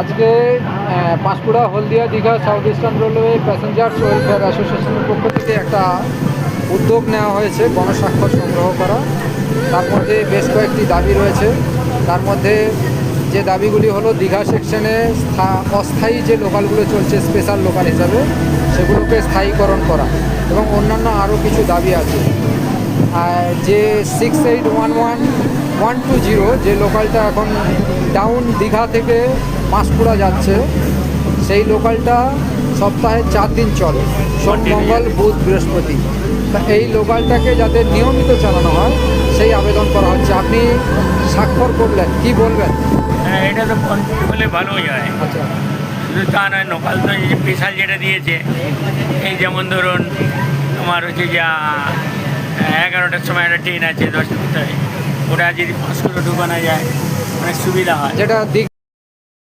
আজকে Panskura Haldia Digha south eastern railway passengers welfare অ্যাসোসিয়েশনের পক্ষ থেকে একটা উদ্যোগ নেওয়া হয়েছে গণস্বাক্ষর সংগ্রহ করা। তার মধ্যে বেশ কয়েকটি দাবি রয়েছে। তার মধ্যে যে দাবিগুলি হলো দীঘা সেকশনে অস্থায়ী যে লোকালগুলো চলছে স্পেশাল লোকাল হিসাবে সেগুলোকে স্থায়ীকরণ করা এবং অন্যান্য আরও কিছু দাবি আছে। যে 6811-120 যে লোকালটা এখন ডাউন দীঘা থেকে পাঁশকুড়া যাচ্ছে, সেই লোকালটা সপ্তাহে 4 দিন চলে, সোম মঙ্গল বুধ বৃহস্পতি। তা এই লোকালটাকে যাতে নিয়মিত চালানো হয় সেই আবেদন করা হচ্ছে। আপনি স্বাক্ষর করলেন, কি বলবেন? হ্যাঁ, এটা তো হলে ভালোই হয়। আচ্ছা, শুধু তা নয়, লোকাল তো এই যে স্পেশাল যেটা দিয়েছে, এই যেমন ধরুন আমার হচ্ছে যা 11টার সময় একটা ট্রেন আছে 10টার ভিতরে, ওটা যদি পাঁচশো ঢুকানো যায় অনেক সুবিধা হয়। যেটা